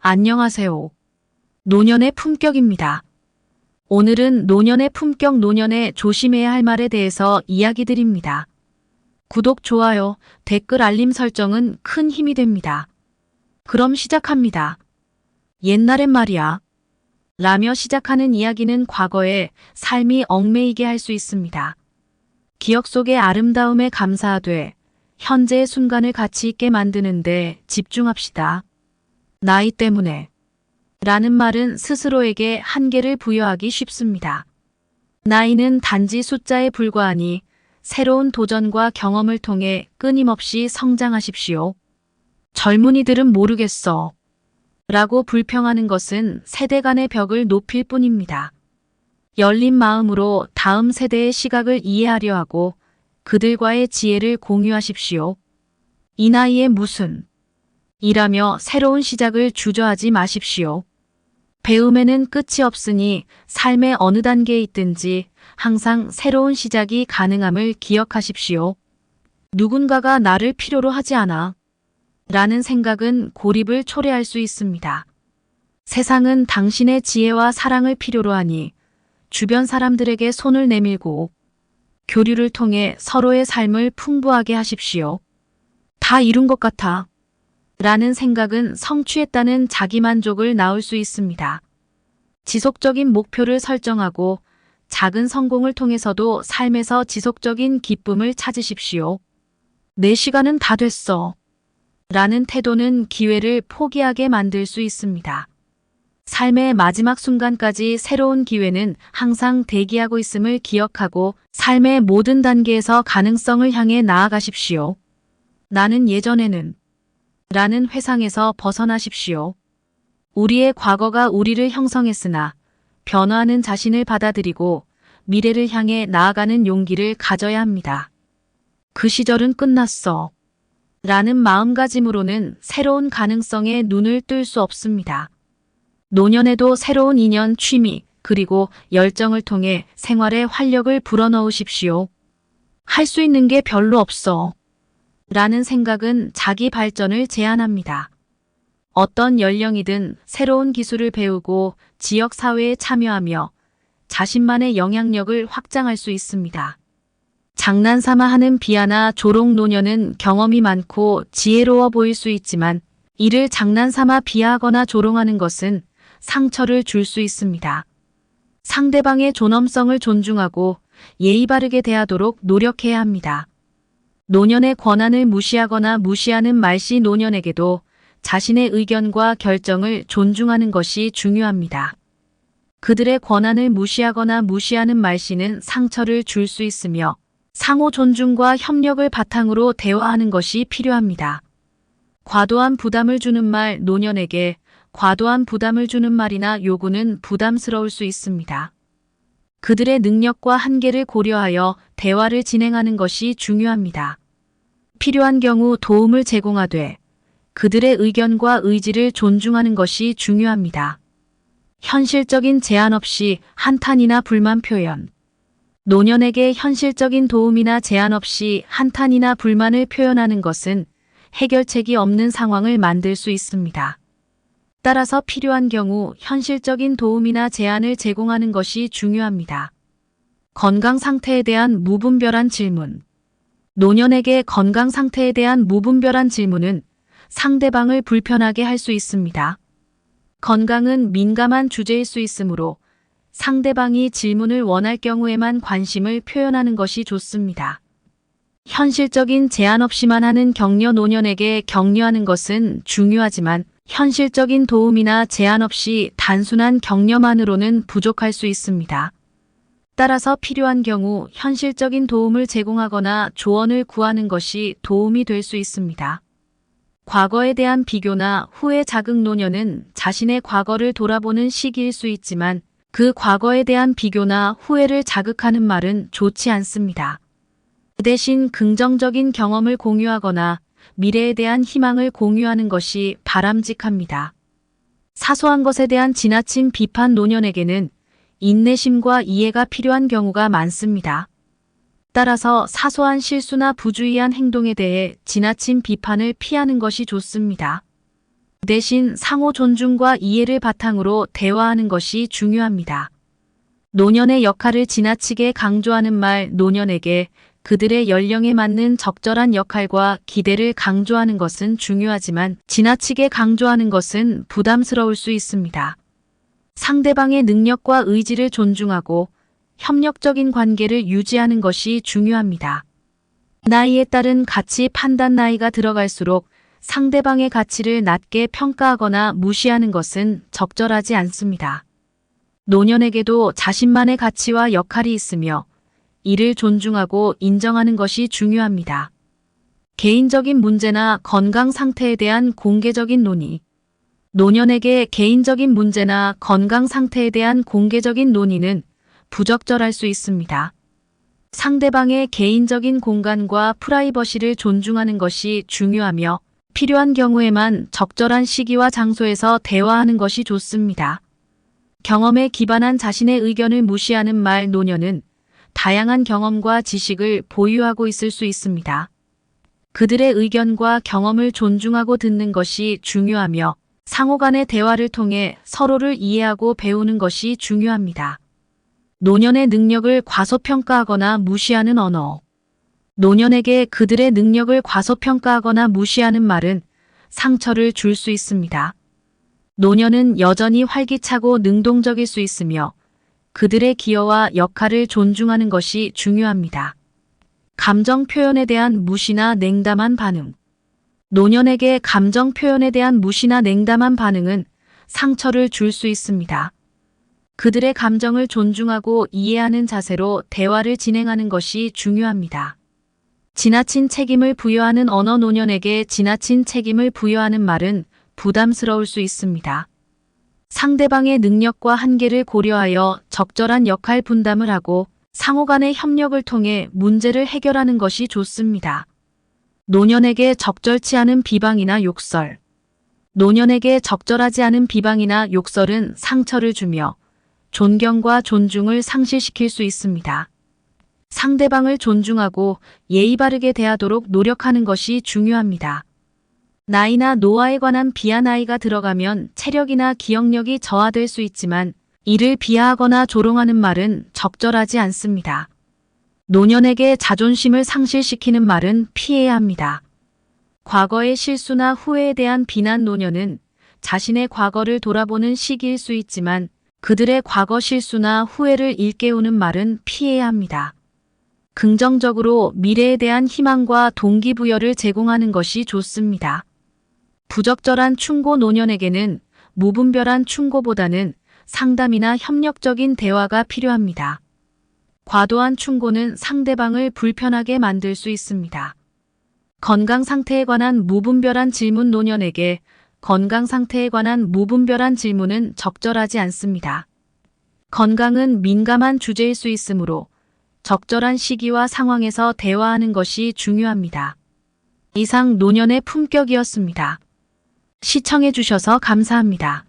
안녕하세요. 노년의 품격입니다. 오늘은 노년의 품격, 노년에 조심해야 할 말에 대해서 이야기 드립니다. 구독, 좋아요, 댓글, 알림 설정은 큰 힘이 됩니다. 그럼 시작합니다. 옛날엔 말이야. 라며 시작하는 이야기는 과거의 삶이 얽매이게 할 수 있습니다. 기억 속의 아름다움에 감사하되 현재의 순간을 가치 있게 만드는데 집중합시다. 나이 때문에 라는 말은 스스로에게 한계를 부여하기 쉽습니다. 나이는 단지 숫자에 불과하니 새로운 도전과 경험을 통해 끊임없이 성장하십시오. 젊은이들은 모르겠어 라고 불평하는 것은 세대 간의 벽을 높일 뿐입니다. 열린 마음으로 다음 세대의 시각을 이해하려 하고 그들과의 지혜를 공유하십시오. 이 나이에 무슨 이라며 새로운 시작을 주저하지 마십시오. 배움에는 끝이 없으니 삶의 어느 단계에 있든지 항상 새로운 시작이 가능함을 기억하십시오. 누군가가 나를 필요로 하지 않아 라는 생각은 고립을 초래할 수 있습니다. 세상은 당신의 지혜와 사랑을 필요로 하니 주변 사람들에게 손을 내밀고 교류를 통해 서로의 삶을 풍부하게 하십시오. 다 이룬 것 같아 라는 생각은 성취했다는 자기만족을 낳을 수 있습니다. 지속적인 목표를 설정하고 작은 성공을 통해서도 삶에서 지속적인 기쁨을 찾으십시오. 내 시간은 다 됐어 라는 태도는 기회를 포기하게 만들 수 있습니다. 삶의 마지막 순간까지 새로운 기회는 항상 대기하고 있음을 기억하고 삶의 모든 단계에서 가능성을 향해 나아가십시오. 나는 예전에는 라는 회상에서 벗어나십시오. 우리의 과거가 우리를 형성했으나 변화하는 자신을 받아들이고 미래를 향해 나아가는 용기를 가져야 합니다. 그 시절은 끝났어 라는 마음가짐으로는 새로운 가능성에 눈을 뜰 수 없습니다. 노년에도 새로운 인연, 취미, 그리고 열정을 통해 생활에 활력을 불어넣으십시오. 할 수 있는 게 별로 없어 라는 생각은 자기 발전을 제한합니다. 어떤 연령이든 새로운 기술을 배우고 지역사회에 참여하며 자신만의 영향력을 확장할 수 있습니다. 장난삼아 하는 비하나 조롱 노년은 경험이 많고 지혜로워 보일 수 있지만 이를 장난삼아 비하하거나 조롱하는 것은 상처를 줄 수 있습니다. 상대방의 존엄성을 존중하고 예의 바르게 대하도록 노력해야 합니다. 노년의 권한을 무시하거나 무시하는 말씨 노년에게도 자신의 의견과 결정을 존중하는 것이 중요합니다. 그들의 권한을 무시하거나 무시하는 말씨는 상처를 줄 수 있으며 상호 존중과 협력을 바탕으로 대화하는 것이 필요합니다. 과도한 부담을 주는 말 노년에게 과도한 부담을 주는 말이나 요구는 부담스러울 수 있습니다. 그들의 능력과 한계를 고려하여 대화를 진행하는 것이 중요합니다. 필요한 경우 도움을 제공하되 그들의 의견과 의지를 존중하는 것이 중요합니다. 현실적인 제한 없이 한탄이나 불만 표현. 노년에게 현실적인 도움이나 제한 없이 한탄이나 불만을 표현하는 것은 해결책이 없는 상황을 만들 수 있습니다. 따라서 필요한 경우 현실적인 도움이나 제안을 제공하는 것이 중요합니다. 건강 상태에 대한 무분별한 질문. 노년에게 건강 상태에 대한 무분별한 질문은 상대방을 불편하게 할 수 있습니다. 건강은 민감한 주제일 수 있으므로 상대방이 질문을 원할 경우에만 관심을 표현하는 것이 좋습니다. 현실적인 제한 없이만 하는 격려 노년에게 격려하는 것은 중요하지만 현실적인 도움이나 제한 없이 단순한 격려만으로는 부족할 수 있습니다. 따라서 필요한 경우 현실적인 도움을 제공하거나 조언을 구하는 것이 도움이 될 수 있습니다. 과거에 대한 비교나 후회 자극 노년은 자신의 과거를 돌아보는 시기일 수 있지만 그 과거에 대한 비교나 후회를 자극하는 말은 좋지 않습니다. 그 대신 긍정적인 경험을 공유하거나 미래에 대한 희망을 공유하는 것이 바람직합니다. 사소한 것에 대한 지나친 비판 노년에게는 인내심과 이해가 필요한 경우가 많습니다. 따라서 사소한 실수나 부주의한 행동에 대해 지나친 비판을 피하는 것이 좋습니다. 대신 상호 존중과 이해를 바탕으로 대화하는 것이 중요합니다. 노년의 역할을 지나치게 강조하는 말, 노년에게 그들의 연령에 맞는 적절한 역할과 기대를 강조하는 것은 중요하지만 지나치게 강조하는 것은 부담스러울 수 있습니다. 상대방의 능력과 의지를 존중하고 협력적인 관계를 유지하는 것이 중요합니다. 나이에 따른 가치 판단 나이가 들어갈수록 상대방의 가치를 낮게 평가하거나 무시하는 것은 적절하지 않습니다. 노년에게도 자신만의 가치와 역할이 있으며 이를 존중하고 인정하는 것이 중요합니다. 개인적인 문제나 건강 상태에 대한 공개적인 논의. 노년에게 개인적인 문제나 건강 상태에 대한 공개적인 논의는 부적절할 수 있습니다. 상대방의 개인적인 공간과 프라이버시를 존중하는 것이 중요하며 필요한 경우에만 적절한 시기와 장소에서 대화하는 것이 좋습니다. 경험에 기반한 자신의 의견을 무시하는 말, 노년은 다양한 경험과 지식을 보유하고 있을 수 있습니다. 그들의 의견과 경험을 존중하고 듣는 것이 중요하며 상호 간의 대화를 통해 서로를 이해하고 배우는 것이 중요합니다. 노년의 능력을 과소평가하거나 무시하는 언어. 노년에게 그들의 능력을 과소평가하거나 무시하는 말은 상처를 줄 수 있습니다. 노년은 여전히 활기차고 능동적일 수 있으며 그들의 기여와 역할을 존중하는 것이 중요합니다. 감정 표현에 대한 무시나 냉담한 반응. 노년에게 감정 표현에 대한 무시나 냉담한 반응은 상처를 줄 수 있습니다. 그들의 감정을 존중하고 이해하는 자세로 대화를 진행하는 것이 중요합니다. 지나친 책임을 부여하는 언어. 노년에게 지나친 책임을 부여하는 말은 부담스러울 수 있습니다. 상대방의 능력과 한계를 고려하여 적절한 역할 분담을 하고 상호 간의 협력을 통해 문제를 해결하는 것이 좋습니다. 노년에게 적절치 않은 비방이나 욕설. 노년에게 적절하지 않은 비방이나 욕설은 상처를 주며 존경과 존중을 상실시킬 수 있습니다. 상대방을 존중하고 예의 바르게 대하도록 노력하는 것이 중요합니다. 나이나 노화에 관한 비하. 나이가 들어가면 체력이나 기억력이 저하될 수 있지만 이를 비하하거나 조롱하는 말은 적절하지 않습니다. 노년에게 자존심을 상실시키는 말은 피해야 합니다. 과거의 실수나 후회에 대한 비난. 노년은 자신의 과거를 돌아보는 시기일 수 있지만 그들의 과거 실수나 후회를 일깨우는 말은 피해야 합니다. 긍정적으로 미래에 대한 희망과 동기부여를 제공하는 것이 좋습니다. 부적절한 충고. 노년에게는 무분별한 충고보다는 상담이나 협력적인 대화가 필요합니다. 과도한 충고는 상대방을 불편하게 만들 수 있습니다. 건강 상태에 관한 무분별한 질문. 노년에게 건강 상태에 관한 무분별한 질문은 적절하지 않습니다. 건강은 민감한 주제일 수 있으므로 적절한 시기와 상황에서 대화하는 것이 중요합니다. 이상 노년의 품격이었습니다. 시청해 주셔서 감사합니다.